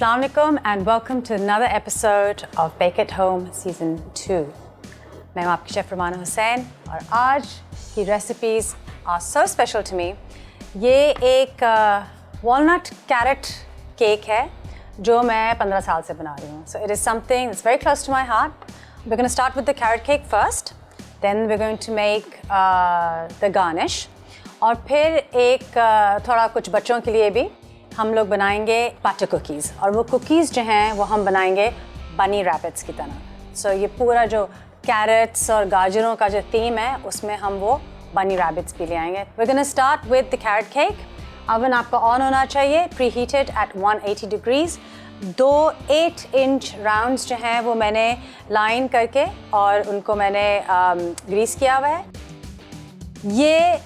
Assalamu alaikum and welcome to another episode of Bake at Home Season 2. मैं हूँ आपकी chef रुमाना हुसैन और आज की recipes are so special to me. ये एक walnut carrot cake है जो मैं 15 साल से बना रही हूँ. So it is something that's very close to my heart. We're going to start with the carrot cake first. Then we're going to make the garnish. और फिर एक थोड़ा कुछ बच्चों के लिए भी हम लोग बनाएंगे बटर कुकीज़ और वो कुकीज़ जो हैं वो हम बनाएंगे बनी रैपिड्स की तरह. सो ये पूरा जो कैरेट्स और गाजरों का जो थीम है उसमें हम वो बनी रैपिड्स भी ले आएंगे. We're gonna start with the carrot cake. Oven आपका ऑन होना चाहिए, preheated at 180 degrees. 2 8-inch rounds जो हैं वो मैंने लाइन करके और उनको मैंने ग्रीस किया हुआ है. ये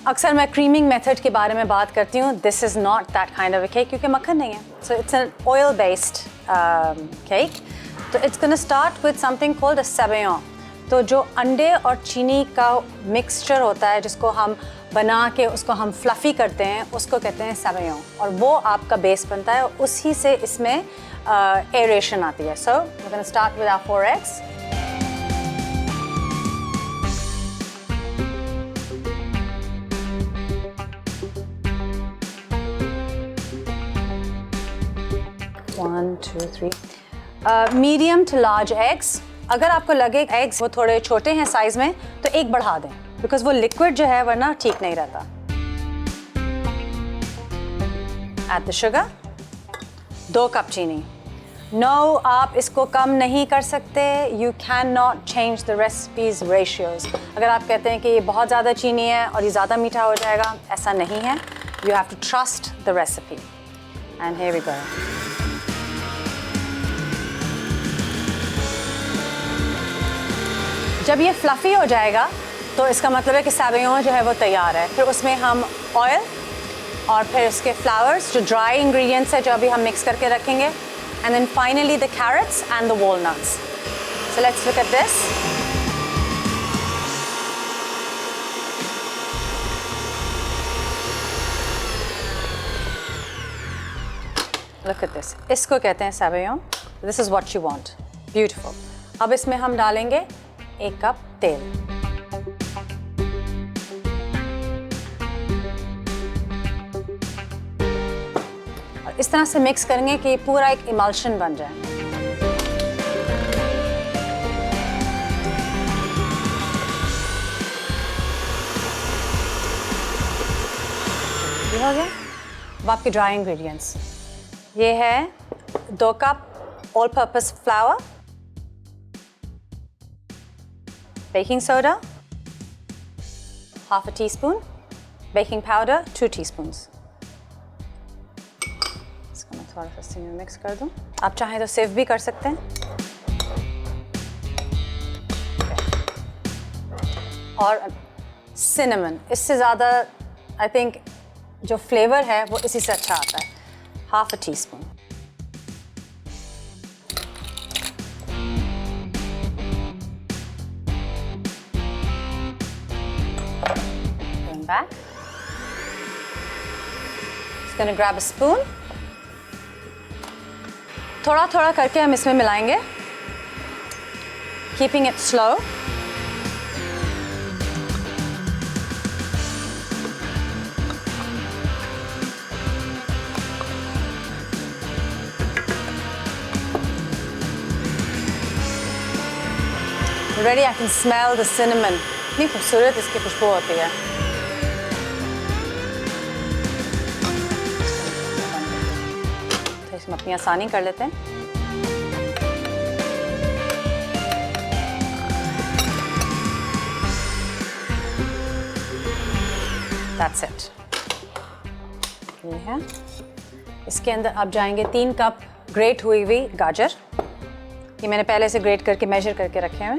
अक्सर मैं क्रीमिंग मेथड के बारे में बात करती हूँ. This is not that kind of a cake क्योंकि मक्खन नहीं है. So it's an oil based cake. तो it's gonna start with something called a सेवैयों. तो जो अंडे और चीनी का मिक्सचर होता है जिसको हम बना के उसको हम फ्लफ़ी करते हैं उसको कहते हैं सेवैयों और वो आपका बेस बनता है. उसी से इसमें एरेशन आती है. So we gonna start with our 4 eggs. One, 2, 3. Medium to large eggs. अगर आपको लगे एग्स वो थोड़े छोटे हैं साइज़ में तो एक बढ़ा दें बिकॉज वो लिक्विड जो है वरना ठीक नहीं रहता. Add the sugar. 2 कप चीनी. नो आप इसको कम नहीं कर सकते. You can not change the recipes ratios. अगर आप कहते हैं कि ये बहुत ज़्यादा चीनी है और ये ज़्यादा मीठा हो जाएगा, ऐसा नहीं है. You have to trust the recipe. And here we go. जब ये फ्लफ़ी हो जाएगा तो इसका मतलब है कि सेवैयों जो है वो तैयार है. फिर उसमें हम ऑयल और फिर उसके फ्लावर्स जो ड्राई इंग्रेडिएंट्स है जो अभी हम मिक्स करके रखेंगे and then finally the carrots and the walnuts. So let's look at this. Look at this. इसको कहते हैं सेवैयों. This is what you want. Beautiful. अब इसमें हम डालेंगे 1 कप तेल. और इस तरह से मिक्स करेंगे कि पूरा एक इमल्शन बन जाए. ये हो गया. अब आपके ड्राई इंग्रेडिएंट्स ये है 2 cup all purpose flower, baking soda, half a teaspoon, baking powder, 2 teaspoons. इसको मैं थोड़ा सा इसमें मिक्स कर दूं. आप चाहें तो सेव भी कर सकते हैं. और cinnamon. इससे ज़्यादा आई थिंक जो फ्लेवर है वो इसी से अच्छा आता है. half a teaspoon. Back. Just going to grab a spoon. थोड़ा थोड़ा करके हम इसमें मिलाएंगे. Keeping it slow. Already I can smell the cinnamon. इतनी खूबसूरत इसकी खुशबू होती है. इसमें अपनी आसानी कर लेते हैं. That's it. ये है. इसके अंदर अब जाएंगे 3 कप ग्रेट हुई हुई गाजर. ये मैंने पहले से ग्रेट करके मेजर करके रखे हैं.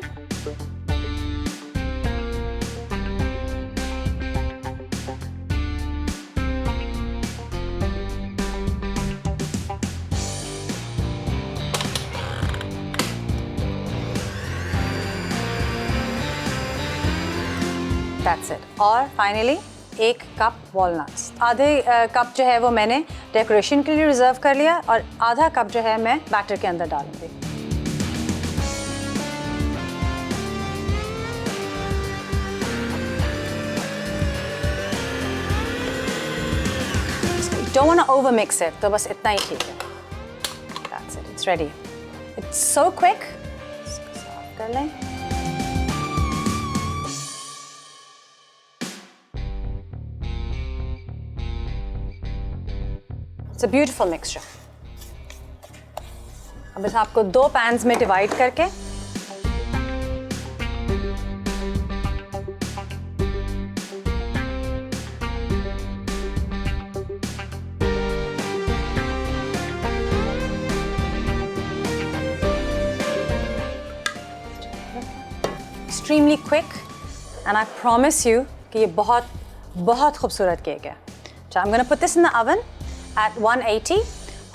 That's it. और फाइनली 1 कप वॉलनट्स। आधे कप जो है वो मैंने डेकोरेशन के लिए रिज़र्व कर लिया और आधा कप जो है मैं बैटर के अंदर डालूंगी। Don't want to over mix it, तो बस इतना ही ठीक है। That's it, it's ready. It's so quick. इसको साफ कर लें। It's a beautiful mixture. अब इसे आपको 2 पैन्स में डिवाइड करके extremely quick and I promise you कि ये बहुत बहुत खूबसूरत केक है। So I'm going to put this in the oven at 180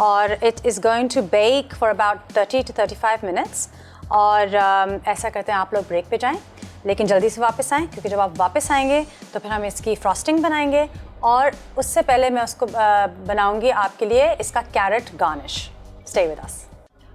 और it is going to bake for about 30 to 35 minutes और ऐसा करते हैं आप लोग ब्रेक पे जाएं लेकिन जल्दी से वापस आएं क्योंकि जब आप वापस आएंगे तो फिर हम इसकी फ्रॉस्टिंग बनाएंगे और उससे पहले मैं उसको बनाऊंगी आपके लिए इसका carrot garnish. Stay with us.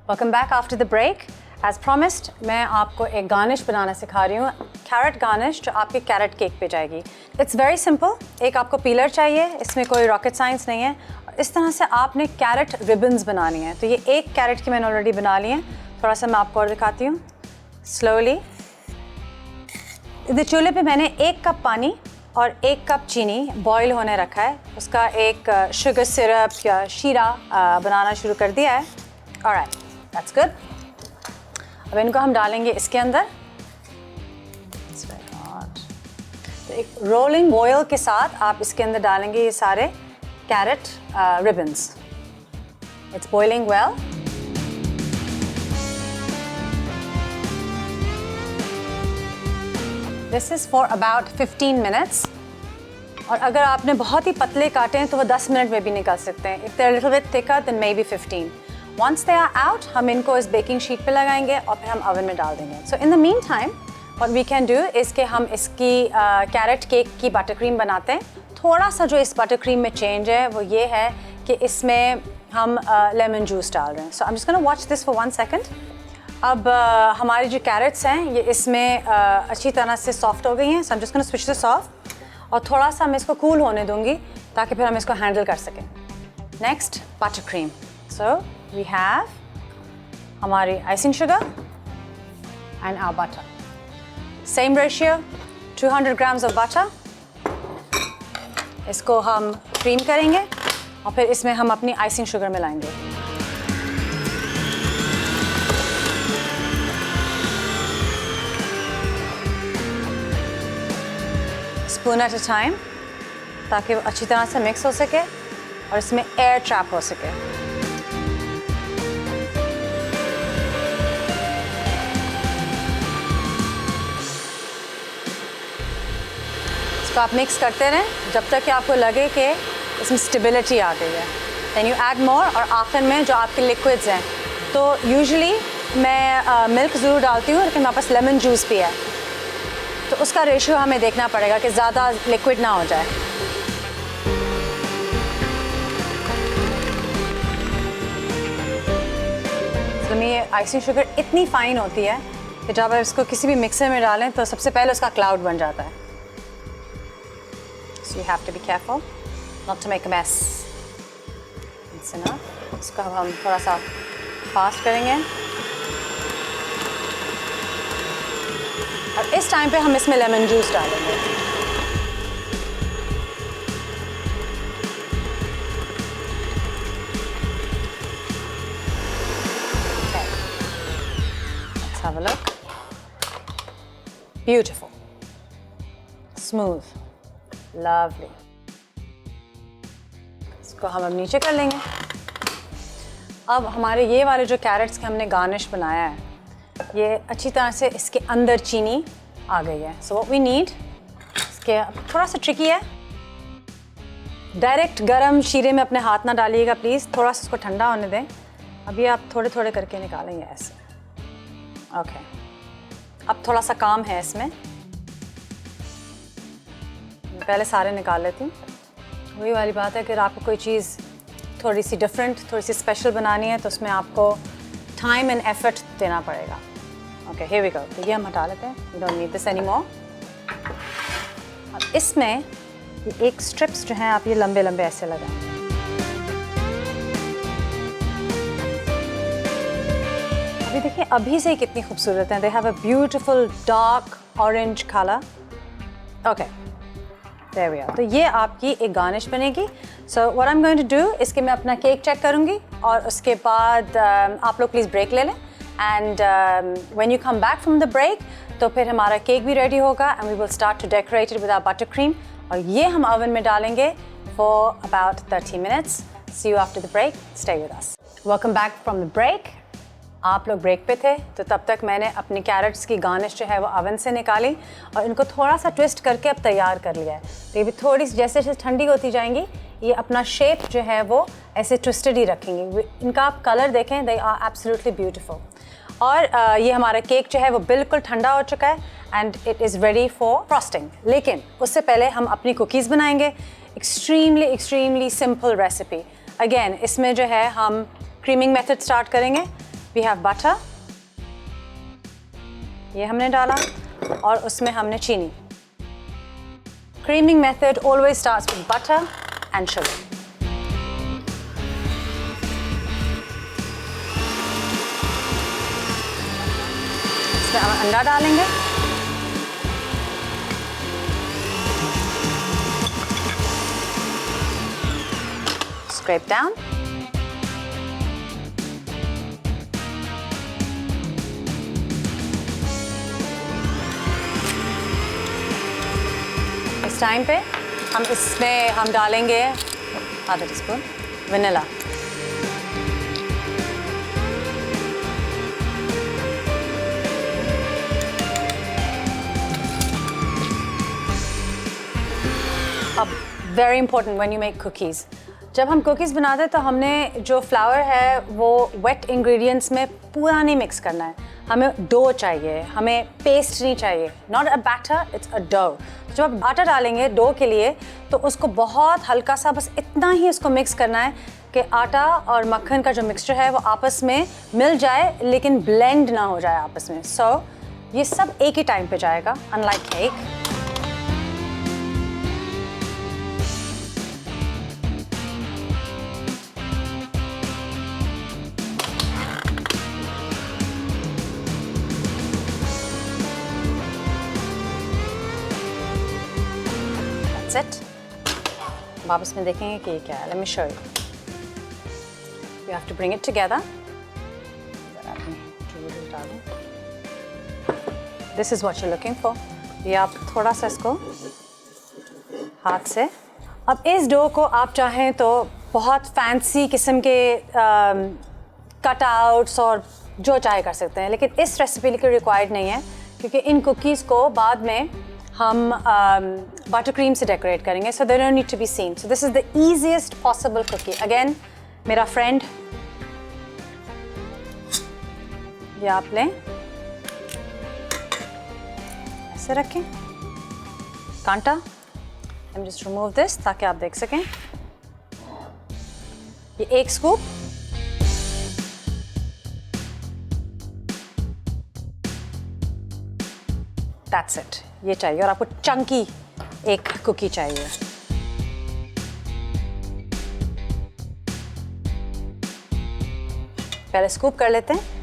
Welcome back after the break. As promised, मैं आपको एक गार्निश बनाना सिखा रही हूँ, कैरेट गार्निश जो आपके कैरेट केक पे जाएगी। It's very simple. एक आपको पीलर चाहिए, इसमें कोई रॉकेट साइंस नहीं है। इस तरह से आपने कैरेट रिबन्स बनानी है। तो ये एक कैरेट की मैंने ऑलरेडी बना ली है। थोड़ा सा मैं आपको और दिखाती हूँ। स्लोली इधर चूल्हे पे मैंने 1 कप पानी और 1 कप चीनी बॉईल होने रखा है। उसका एक शुगर सिरप या शीरा बनाना शुरू कर दिया है। Alright, that's good. अब इनको हम डालेंगे इसके अंदर। तो एक रोलिंग बॉयल के साथ आप इसके अंदर डालेंगे ये सारे carrot ribbons. It's boiling well. This is for about 15 minutes और अगर आपने बहुत ही पतले काटे हैं तो वो 10 मिनट में भी निकल सकते हैं। If they are little bit thicker than may be 15। Once they are out, हम इनको इस बेकिंग शीट पे लगाएंगे और फिर हम ओवन में डाल देंगे। So in the meantime, what we can do is कि हम इसकी कैरेट केक की बटर क्रीम बनाते हैं। थोड़ा सा जो इस बटर क्रीम में चेंज है वो ये है कि इसमें हम लेमन जूस डाल रहे हैं। So I'm just gonna watch this for 1 second. अब हमारी जो कैरेट्स हैं ये इसमें अच्छी तरह से सॉफ्ट हो गई हैं। So I'm just gonna switch this off और थोड़ा सा मैं इसको कूल होने दूँगी ताकि फिर हम इसको हैंडल कर सकें। Next, butter cream. So we have हमारी icing sugar and our butter. Same ratio, 200 grams of butter. इसको हम क्रीम करेंगे और फिर इसमें हम अपनी icing sugar मिलाएंगे। Spoon at a time ताकि वो अच्छी तरह से मिक्स हो सके और इसमें एयर ट्रैप हो सके। इसको आप मिक्स करते रहें जब तक कि आपको लगे कि इसमें स्टेबिलिटी आ गई है। दैन यू ऐड मोर और आखिर में जो आपके लिक्विड्स हैं तो यूजुअली मैं मिल्क ज़रूर डालती हूँ लेकिन मेरे पास लेमन जूस भी है तो उसका रेशियो हमें देखना पड़ेगा कि ज़्यादा लिक्विड ना हो जाए। तो में ये आइसिंग शुगर इतनी फ़ाइन होती है कि जब आप इसको किसी भी मिक्सर में डालें तो सबसे पहले उसका क्लाउड बन जाता है। So you have to be careful not to make a mess. That's enough. इसको हम थोड़ा सा फास्ट करेंगे और इस टाइम पे हम इसमें लेमन जूस डालेंगे। Okay. Let's have a look. Beautiful. Smooth. Lovely. इसको हम अब नीचे कर लेंगे। अब हमारे ये वाले जो कैरेट्स के हमने गार्निश बनाया है ये अच्छी तरह से इसके अंदर चीनी आ गई है। सो व्हाट वी नीड, इसके थोड़ा सा ट्रिकी है, डायरेक्ट गरम शीरे में अपने हाथ ना डालिएगा प्लीज़, थोड़ा सा इसको ठंडा होने दें। अभी आप थोड़े थोड़े करके निकालेंगे ऐसे। ओके अब थोड़ा सा काम है इसमें। पहले सारे निकाल लेती हूँ। वही वाली बात है कि आपको कोई चीज़ थोड़ी सी डिफरेंट, थोड़ी सी स्पेशल बनानी है तो उसमें आपको टाइम एंड एफर्ट देना पड़ेगा। Okay, here we go. तो ये हम हटा लेते हैं, we don't need this any more. अब इसमें ये एक स्ट्रिप्स जो हैं आप ये लंबे लंबे ऐसे लगाएं। अभी देखिए अभी से ही कितनी खूबसूरत हैं। They have a beautiful dark orange colour. Okay, there we are. तो ये आपकी एक गार्निश बनेगी। So what I am going to do, इसके मैं अपना केक चेक करूँगी और उसके बाद आप लोग प्लीज़ ब्रेक ले लें and when you come back from the break तो फिर हमारा केक भी रेडी होगा and we will start to decorate it with our butter cream. और ये हम ओवन में डालेंगे for about 30 minutes. See you after the break, stay with us. Welcome back from the break. आप लोग ब्रेक पे थे तो तब तक मैंने अपनी कैरेट्स की गार्निश जो है वो ओवन से निकाली और इनको थोड़ा सा ट्विस्ट करके अब तैयार कर लिया है। तो ये भी थोड़ी सी जैसे जैसे ठंडी होती जाएंगी ये अपना शेप जो है वो ऐसे ट्विस्टेड ही रखेंगी। इनका आप कलर देखें, दे आर एब्सोल्युटली ब्यूटीफुल। और ये हमारा केक जो है वो बिल्कुल ठंडा हो चुका है and it is ready for frosting. लेकिन उससे पहले हम अपनी कुकीज़ बनाएंगे। Extremely simple recipe. अगेन इसमें जो है हम क्रीमिंग मेथड स्टार्ट करेंगे। वी हैव बटर, ये हमने डाला और उसमें हमने चीनी। Creaming method always starts with butter and sugar. इसमें हम अंडा डालेंगे, स्क्रैप डाउन, इस टाइम पे हम डालेंगे आधा टीस्पून वनीला। अब very important when you make cookies, जब हम कुकीज़ बनाते हैं तो हमने जो फ्लावर है वो वेट इंग्रेडिएंट्स में पूरा नहीं मिक्स करना है। हमें डो चाहिए, हमें पेस्ट नहीं चाहिए। Not a batter, it's a dough. जब आप आटा डालेंगे डो के लिए तो उसको बहुत हल्का सा बस इतना ही उसको मिक्स करना है कि आटा और मक्खन का जो मिक्सचर है वो आपस में मिल जाए लेकिन ब्लेंड ना हो जाए आपस में। सो ये सब एक ही टाइम पे जाएगा, अनलाइक केक। It. वापस में देखेंगे कि ये क्या है। Let me show you. You have to bring it together. This is what you're looking for. ये आप थोड़ा सा इसको हाथ से, अब इस डो को आप चाहें तो बहुत फैंसी किस्म के कटआउट्स और जो चाहे कर सकते हैं, लेकिन इस रेसिपी के रिक्वायर्ड नहीं है क्योंकि इन कुकीज़ को बाद में हम बटर क्रीम से डेकोरेट करेंगे, so they don't need to be seen. So this is the easiest possible cookie. Again मेरा फ्रेंड, ये आप लें, ऐसे रखें कांटा। I am just remove this ताकि आप देख सकें। ये एक स्कूप, दैट्स इट, ये चाहिए। और आपको चंकी एक कुकी चाहिए। पहले स्कूप कर लेते हैं।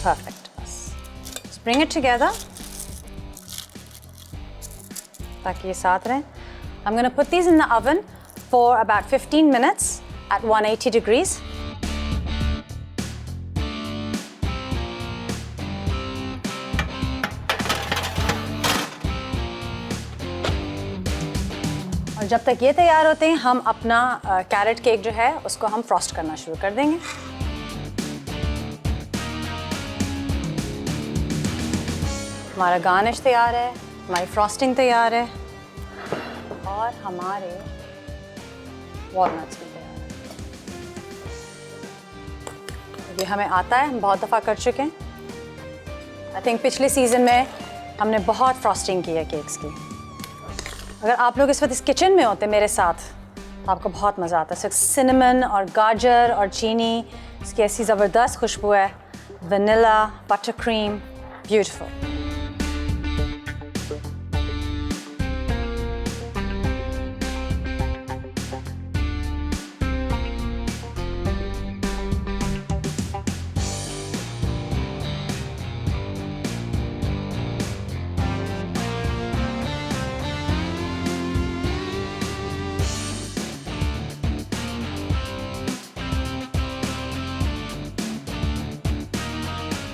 Perfect. Let's bring it together. ताकि ये साथ रहें। I'm going to put these in the oven for about 15 minutes at 180 degrees. और जब तक ये तैयार होते हैं हम अपना कैरेट केक जो है उसको हम फ्रॉस्ट करना शुरू कर देंगे। हमारा गार्निश तैयार है, हमारी फ्रॉस्टिंग तैयार है और हमारे वॉलनट्स भी तैयार हैं। ये हमें आता है, हम बहुत दफ़ा कर चुके हैं। आई थिंक पिछले सीज़न में हमने बहुत फ्रॉस्टिंग की है केक्स की। अगर आप लोग इस वक्त इस किचन में होते मेरे साथ तो आपको बहुत मज़ा आता है। सिनेमन और गाजर और चीनी, इसकी ऐसी ज़बरदस्त खुशबू है, वनीला, बटर क्रीम, ब्यूटीफुल।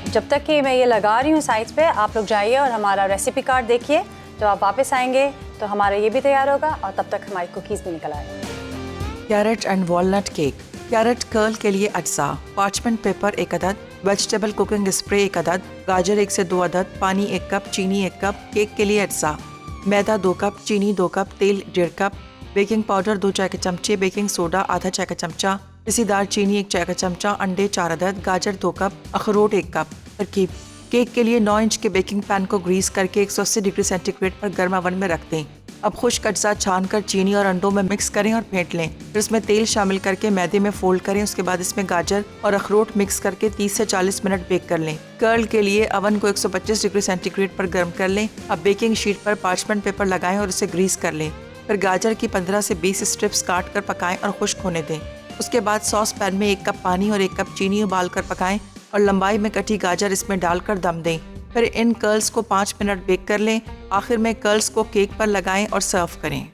जब तक कि मैं ये लगा रही हूँ साइड्स पे, आप लोग जाइए और हमारा रेसिपी कार्ड देखिए। जब आप वापस आएंगे तो हमारा ये भी तैयार होगा और तब तक हमारी कुकीज़ भी निकल आएंगी। Carrot and walnut cake. Carrot curl के लिए अज्जा: पार्चमेंट पेपर 1 अदद, वेजिटेबल कुकिंग स्प्रे 1 अदद, गाजर 1 से 2 अदद, पानी 1 कप, चीनी 1 कप। केक के लिए अज्जा: मैदा 2 कप, चीनी 2 कप, तेल 1.5 कप, बेकिंग पाउडर 2 चाय के चमचे, बेकिंग सोडा आधा चाय का चमचा, पिसीदार चीनी 1 चाय का चमचा, अंडे 4 अदद, गाजर 2 कप, अखरोट 1 कप। तरकीब: केक के लिए 9 इंच के बेकिंग पैन को ग्रीस करके 180 डिग्री सेंटीग्रेड पर गर्म ओवन में रख दें। अब खुश्क अज्जा छानकर चीनी और अंडों में मिक्स करें और फेंट लें। फिर इसमें तेल शामिल करके मैदे में फोल्ड करें। उसके बाद इसमें गाजर और अखरोट मिक्स करके 30 से 40 मिनट बेक कर लें। कर्ल के लिए ओवन को 125 डिग्री सेंटीग्रेड पर गर्म कर लें। अब बेकिंग शीट पर पार्चमेंट पेपर लगाएं और इसे ग्रीस कर लें। फिर गाजर की 15 से 20 स्ट्रिप्स काट कर पकाएं और खुश्क होने दें। उसके बाद सॉस पैन में 1 कप पानी और 1 कप चीनी उबाल कर पकाएं और लंबाई में कटी गाजर इसमें डालकर दम दें। फिर इन कर्ल्स को 5 मिनट बेक कर लें। आखिर में कर्ल्स को केक पर लगाएं और सर्व करें।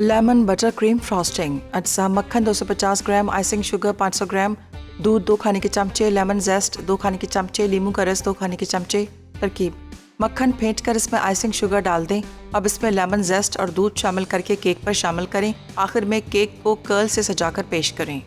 Lemon butter cream frosting. अज्जा: मक्खन 250 ग्राम, आइसिंग शुगर 500 ग्राम, दूध 2 खाने के चमचे, लेमन जेस्ट 2 खाने के चमचे, नींबू का रस 2 खाने के चमचे। तरकीब: मक्खन फेंट कर इसमें आइसिंग शुगर डाल दें। अब इसमें लेमन जेस्ट और दूध शामिल करके केक पर शामिल करें। आखिर में केक को कर्ल से सजाकर पेश करें।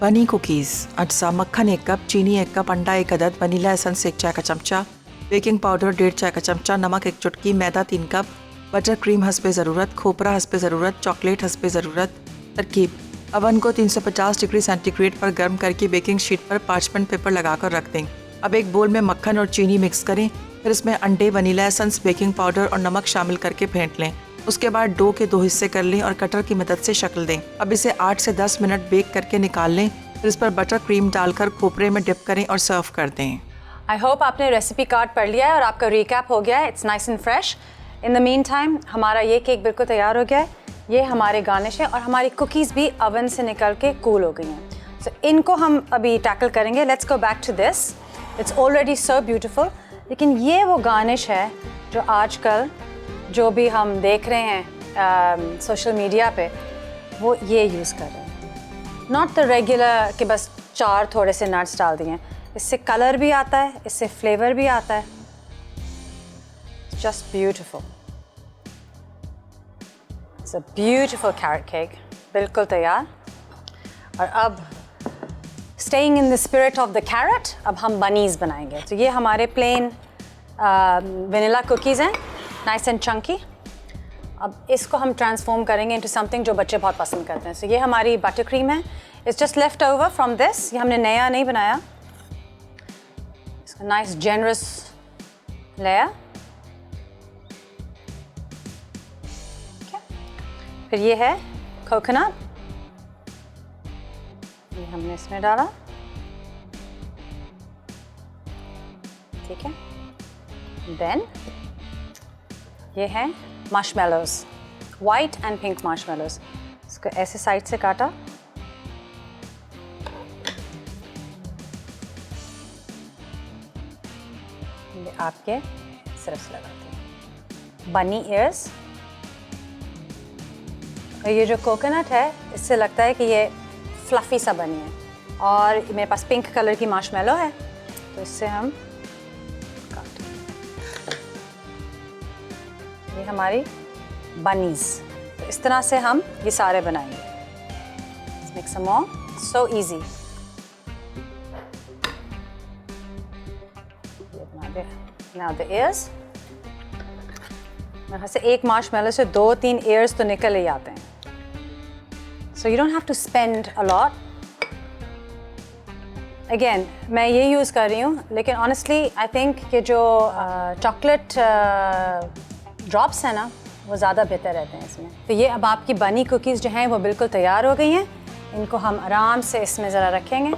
बनी कुकीज़। अज्जा: मक्खन 1 कप, चीनी 1 कप, अंडा 1 अदद, वनीला एसेंस 1 चाय का चमचा, बेकिंग पाउडर 1.5 चाय का चमचा, नमक 1 चुटकी, मैदा 3 कप, बटर क्रीम हस्बे ज़रूरत, खोपरा हस्बे ज़रूरत, चॉकलेट हस्बे ज़रूरत। तरकीब: ओवन को 350 डिग्री सेंटीग्रेड पर गर्म करके बेकिंग शीट पर पार्चमेंट पेपर लगाकर रख दें। अब एक बोल में मक्खन और चीनी मिक्स करें। फिर इसमें अंडे, वनीला एसेंस, बेकिंग पाउडर और नमक शामिल करके फेंट लें। उसके बाद डो के 2 हिस्से कर लें और कटर की मदद से शक्ल दें। अब इसे 8 से 10 मिनट बेक करके निकाल लें। फिर इस पर बटर क्रीम डालकर खोपरे में डिप करें और सर्व कर दें। आई होप आपने रेसिपी कार्ड पढ़ लिया है और आपका रिकैप हो गया है। It's nice and fresh. In the mean time हमारा ये केक बिल्कुल तैयार हो गया है। ये हमारे गार्निश है और हमारी कुकीज़ भी ओवन से निकल के कूल हो गई हैं। सो इनको हम अभी टैकल करेंगे। Let's go back to this. It's already so beautiful. लेकिन ये वो गार्निश है जो आजकल जो भी हम देख रहे हैं सोशल मीडिया पे, वो ये यूज़ कर रहे हैं। नॉट द रेगुलर कि बस 4 थोड़े से नट्स डाल दिए। इससे कलर भी आता है, इससे फ्लेवर भी आता है। Just beautiful. It's a beautiful carrot cake, बिल्कुल तैयार। और अब staying in the spirit of the carat, अब हम बनीज़ बनाएंगे। तो ये हमारे प्लेन वनीला कुकीज़ हैं, नाइस एंड चंकी। अब इसको हम ट्रांसफॉर्म करेंगे इनटू समथिंग जो बच्चे बहुत पसंद करते हैं। सो ये हमारी बटर क्रीम है। It's just left over from this. ये हमने नया नहीं बनाया। इसका नाइस जेनरस लेयर। फिर ये है कोकोनट, ये हमने इसमें डाला। ठीक है। देन ये है marshmallows, white and pink marshmallows. इसको ऐसे साइड से काटा। ये आपके सिर्फ लगाते हैं। बनी ईयर्स। और ये जो कोकोनट है, इससे लगता है कि ये फ्लफ़ी सा बनी है। और मेरे पास पिंक कलर की मार्शमेलो है, तो इससे हम ये हमारी बनीज़। तो इस तरह से हम ये सारे बनाएंगे। Let's make some more. So easy. ये बना दे। Now the ears. मेरे ख्याल से एक मार्शमेलो से 2-3 एयर्स तो निकल ही आते हैं. So you don't have to spend a lot. Again, मैं ये यूज़ कर रही हूँ, लेकिन honestly I think कि जो chocolate drops हैं ना, वो ज़्यादा बेहतर रहते हैं इसमें. तो ये अब आपकी बनी कुकीज़ जो हैं वो बिल्कुल तैयार हो गई हैं. इनको हम आराम से इसमें ज़रा रखेंगे.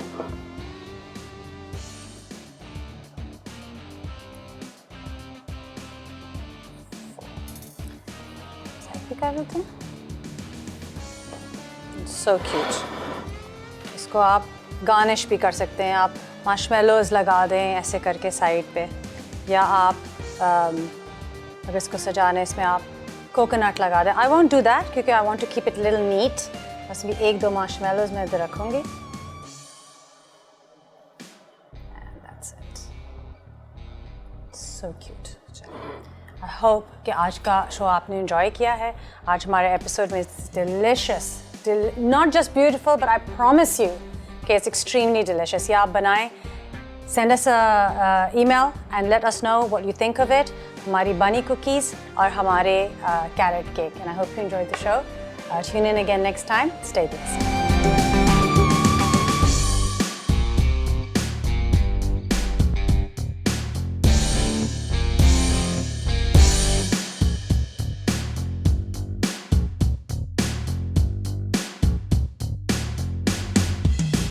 कर देते हैं. So cute. इसको आप गार्निश भी कर सकते हैं. आप मार्शमेलोज लगा दें ऐसे करके साइड पे, या आप अगर इसको सजाने इसमें आप कोकोनट लगा दें. I won't do that क्योंकि I want to keep it a little neat. बस भी 1-2 मार्शमेलोज मैं इधर रखूँगी. And that's it. So cute. I hope कि आज का शो आपने एंजॉय किया है. आज हमारे एपिसोड में delicious, not just beautiful but I promise you कि it's extremely delicious. ये आप बनाएं. Send us a email and let us know what you think of it. हमारी bunny cookies और हमारे carrot cake. And I hope you enjoyed the show. Tune in again next time. Stay blessed.